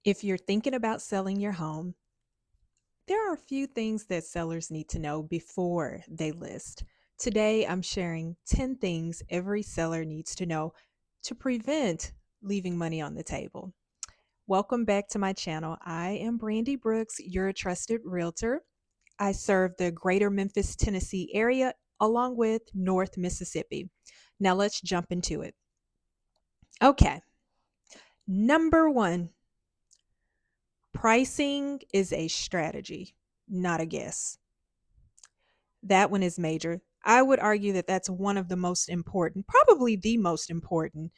If you're thinking about selling your home, there are a few things that sellers need to know before they list. Today, I'm sharing 10 things every seller needs to know to prevent leaving money on the table. Welcome back to my channel. I am Brandi Brooks, your trusted realtor. I serve the greater Memphis, Tennessee area along with North Mississippi. Now let's jump into it. Okay, number one, pricing is a strategy, not a guess. That one is major. I would argue that that's one of the most important, probably the most important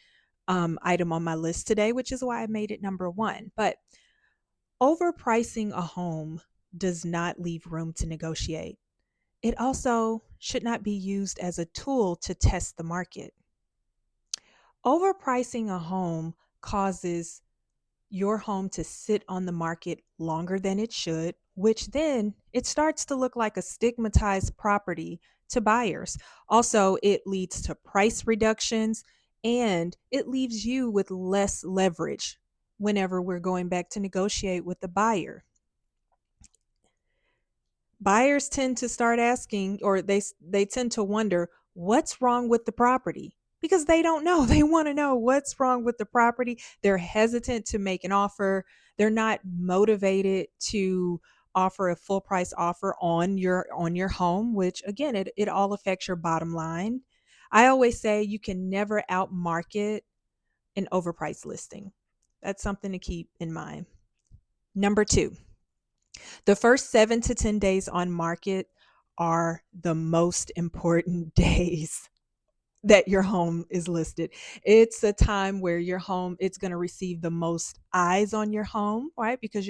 item on my list today, which is why I made it number one. But overpricing a home does not leave room to negotiate. It also should not be used as a tool to test the market. Overpricing a home causes your home to sit on the market longer than it should, which then it starts to look like a stigmatized property to buyers. Also, it leads to price reductions and it leaves you with less leverage whenever we're going back to negotiate with the buyer. Buyers tend to start asking, or they tend to wonder what's wrong with the property, because they don't know. They want to know what's wrong with the property. They're hesitant to make an offer. They're not motivated to offer a full price offer on your home, which again, it all affects your bottom line. I always say you can never outmarket an overpriced listing. That's something to keep in mind. Number two, the first 7 to 10 days on market are the most important days that your home is listed. It's a time where your home, it's going to receive the most eyes on your home, right? Because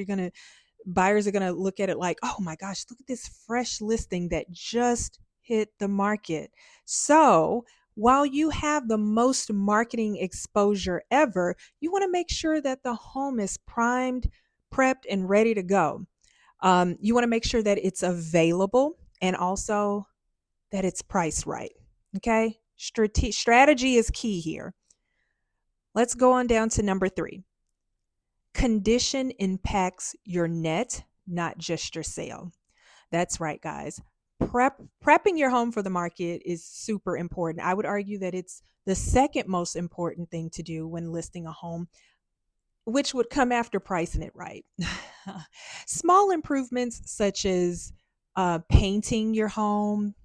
buyers are going to look at it like, oh my gosh, look at this fresh listing that just hit the market. So while you have the most marketing exposure ever, you want to make sure that the home is primed, prepped, and ready to go. You want to make sure that it's available and also that it's priced right. Okay. Strategy is key here. Let's go on down to number three. Condition impacts your net, not just your sale. That's right, guys. Prepping your home for the market is super important. I would argue that it's the second most important thing to do when listing a home, which would come after pricing it right. Small improvements such as painting your home.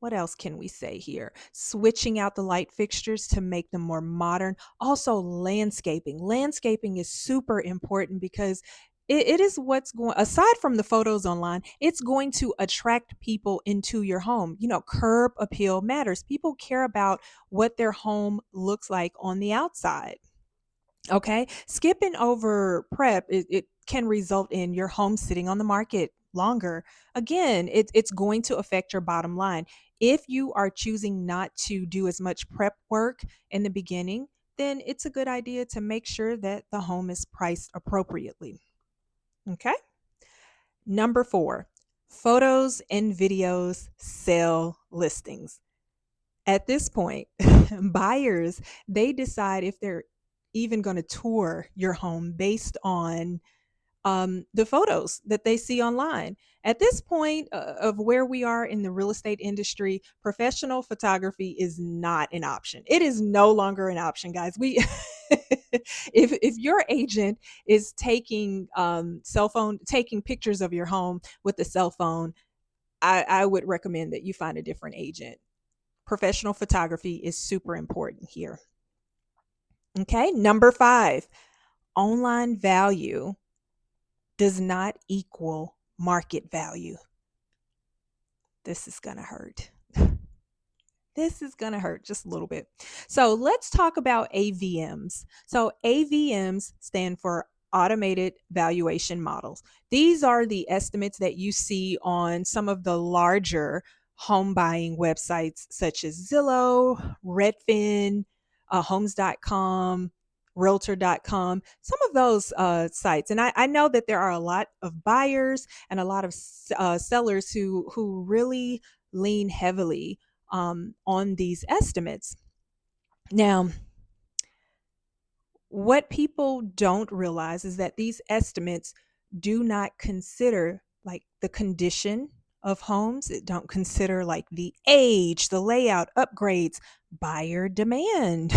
What else can we say here? Switching out the light fixtures to make them more modern. Also, landscaping. Landscaping is super important because it is what's going, aside from the photos online, it's going to attract people into your home. Curb appeal matters. People care about what their home looks like on the outside. Okay. Skipping over prep, it can result in your home sitting on the market longer. Again, it's going to affect your bottom line. If you are choosing not to do as much prep work in the beginning, then it's a good idea to make sure that the home is priced appropriately. Okay. Number four, photos and videos sell listings. At this point, buyers, they decide if they're even going to tour your home based on the photos that they see online. At this point of where we are in the real estate industry, professional photography is not an option. It is no longer an option, guys. We, if your agent is taking taking pictures of your home with a cell phone, I would recommend that you find a different agent. Professional photography is super important here. Okay, number five, online value does not equal market value. This is going to hurt. This is going to hurt just a little bit. So let's talk about AVMs. So AVMs stand for automated valuation models. These are the estimates that you see on some of the larger home buying websites such as Zillow, Redfin, homes.com, realtor.com, some of those sites. And I know that there are a lot of buyers and a lot of sellers who really lean heavily on these estimates. Now, What people don't realize is that these estimates do not consider like the condition of homes. It don't consider like the age, the layout, upgrades, buyer demand.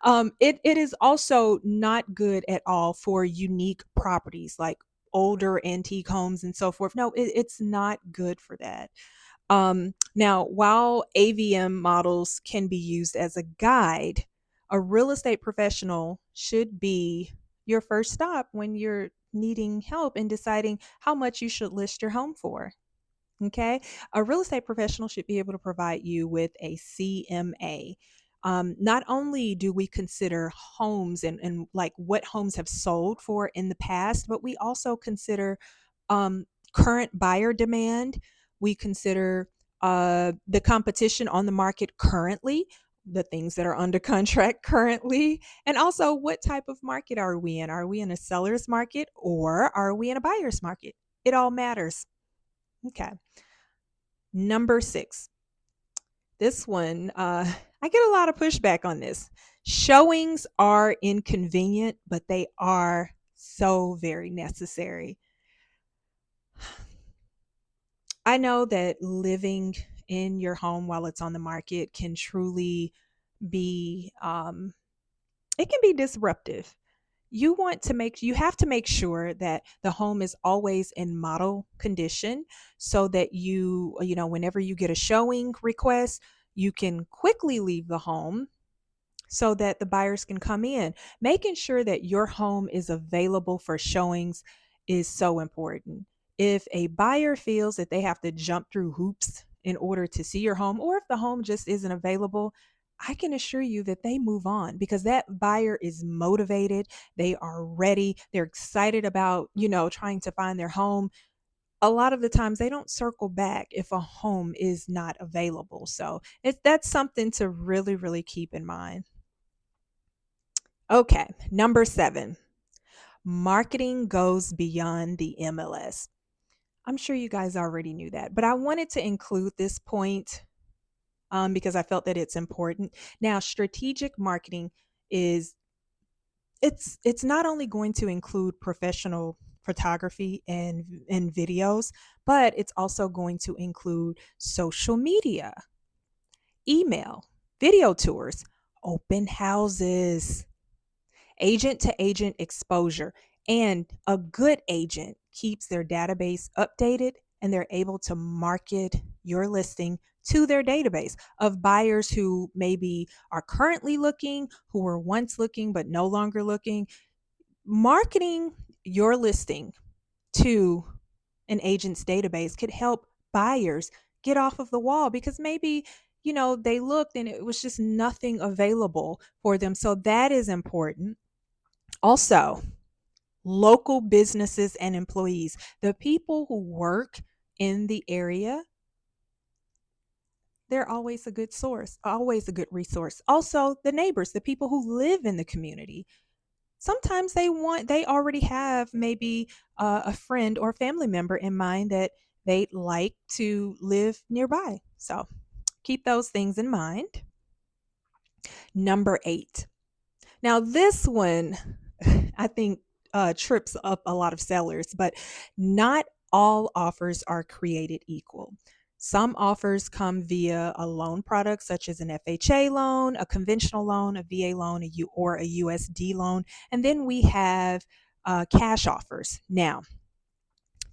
It is also not good at all for unique properties like older antique homes and so forth. No, it's not good for that. Now, while AVM models can be used as a guide, a real estate professional should be your first stop when you're needing help in deciding how much you should list your home for. Okay. A real estate professional should be able to provide you with a CMA. Not only do we consider homes and like what homes have sold for in the past, but we also consider current buyer demand. We consider the competition on the market currently, the things that are under contract currently, and also what type of market are we in? Are we in a seller's market or are we in a buyer's market? It all matters. Okay. Number 6. This one, I get a lot of pushback on this. Showings are inconvenient, but they are so very necessary. I know that living in your home while it's on the market can truly be, it can be disruptive. You have to make sure that the home is always in model condition so that whenever you get a showing request, you can quickly leave the home so that the buyers can come in. Making sure that your home is available for showings is so important. If a buyer feels that they have to jump through hoops in order to see your home, or if the home just isn't available, I can assure you that they move on because that buyer is motivated. They are ready. They're excited about, trying to find their home. A lot of the times they don't circle back if a home is not available. So that's something to really, really keep in mind. Okay, number 7, marketing goes beyond the MLS. I'm sure you guys already knew that, but I wanted to include this point because I felt that it's important. Now, strategic marketing is it's not only going to include professional photography and videos, but it's also going to include social media, email, video tours, open houses, agent to agent exposure. And a good agent keeps their database updated and they're able to market your listing to their database of buyers who maybe are currently looking, who were once looking but no longer looking. Marketing your listing to an agent's database could help buyers get off of the wall because maybe they looked and it was just nothing available for them. So that is important. Also, local businesses and employees, the people who work in the area, they're always a good source, always a good resource. Also, the neighbors, the people who live in the community. Sometimes they already have maybe a friend or family member in mind that they'd like to live nearby. So keep those things in mind. Number 8. Now, this one, I think, trips up a lot of sellers, but not all offers are created equal. Some offers come via a loan product, such as an FHA loan, a conventional loan, a VA loan, or a USD loan. And then we have cash offers. Now,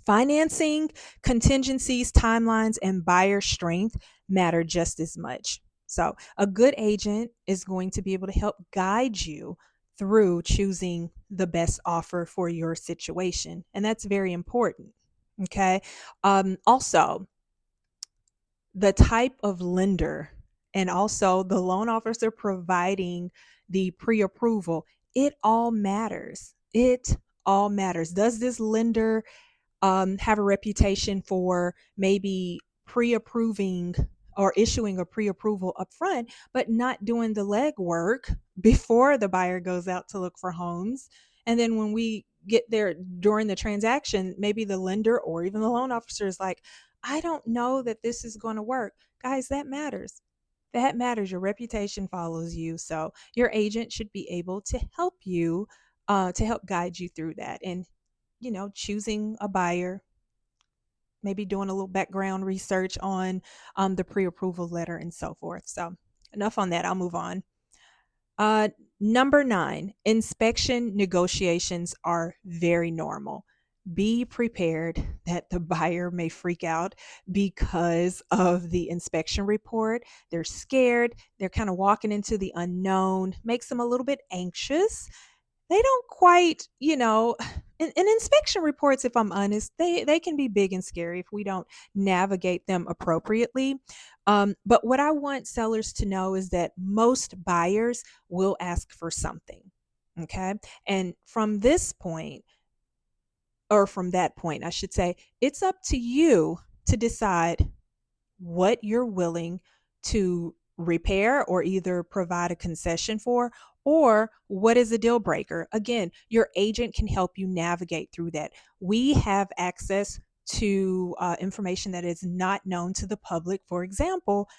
financing, contingencies, timelines, and buyer strength matter just as much. So, a good agent is going to be able to help guide you through choosing the best offer for your situation. And that's very important. Okay. Also, the type of lender and also the loan officer providing the pre approval, it all matters. It all matters. Does this lender have a reputation for maybe pre-approving or issuing a pre-approval upfront, but not doing the legwork before the buyer goes out to look for homes? And then when we get there during the transaction, maybe the lender or even the loan officer is like, I don't know that this is going to work. Guys, that matters. That matters. Your reputation follows you. So your agent should be able to help you, to help guide you through that. And, choosing a buyer, maybe doing a little background research on the pre approval letter and so forth. So, enough on that. I'll move on. Uh, Number nine, inspection negotiations are very normal. Be prepared that the buyer may freak out because of the inspection report. They're scared. They're kind of walking into the unknown, makes them a little bit anxious. They don't quite, and inspection reports, if I'm honest, they can be big and scary if we don't navigate them appropriately. But what I want sellers to know is that most buyers will ask for something. Okay. And from this point, or from that point, I should say, it's up to you to decide what you're willing to repair or either provide a concession for, or what is a deal breaker. Again, your agent can help you navigate through that. We have access to information that is not known to the public. For example,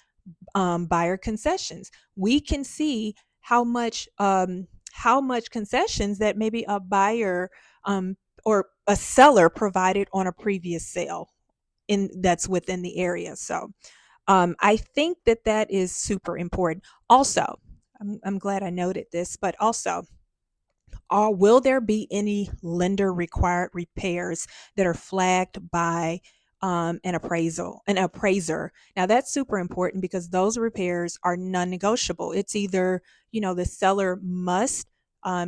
buyer concessions. We can see how much concessions that maybe a buyer or a seller provided on a previous sale in that's within the area. So I think that that is super important. Also, I'm glad I noted this, but also, will there be any lender required repairs that are flagged by an appraiser? Now that's super important because those repairs are non-negotiable. It's either, the seller must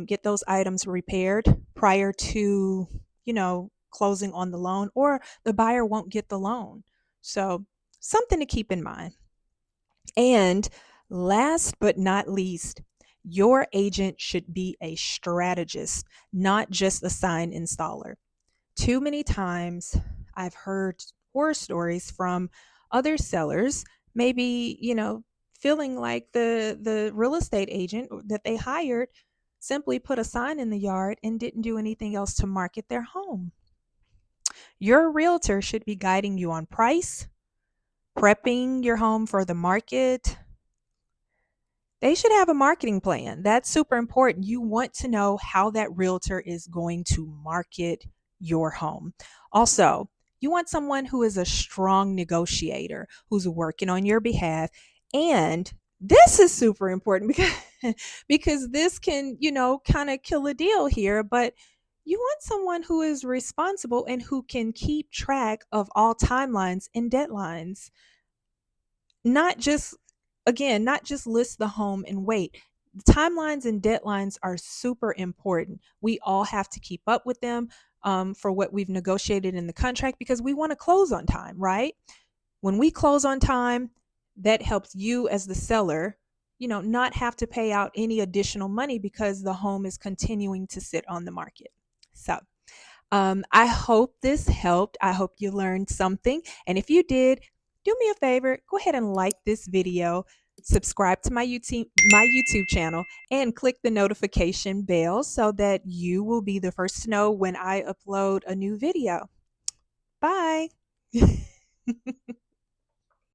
get those items repaired prior to, closing on the loan, or the buyer won't get the loan. So something to keep in mind. And last but not least, your agent should be a strategist, not just a sign installer. Too many times I've heard horror stories from other sellers, maybe, feeling like the real estate agent that they hired simply put a sign in the yard and didn't do anything else to market their home. Your realtor should be guiding you on price, prepping your home for the market. They should have a marketing plan. That's super important. You want to know how that realtor is going to market your home. Also, you want someone who is a strong negotiator, who's working on your behalf. And this is super important because because this can, kind of kill a deal here, but you want someone who is responsible and who can keep track of all timelines and deadlines. Not just, again, not just list the home and wait. Timelines and deadlines are super important. We all have to keep up with them, for what we've negotiated in the contract, because we want to close on time, right? When we close on time, that helps you as the seller, not have to pay out any additional money because the home is continuing to sit on the market. So, I hope this helped. I hope you learned something. And if you did, do me a favor, go ahead and like this video, subscribe to my YouTube channel, and click the notification bell so that you will be the first to know when I upload a new video. Bye.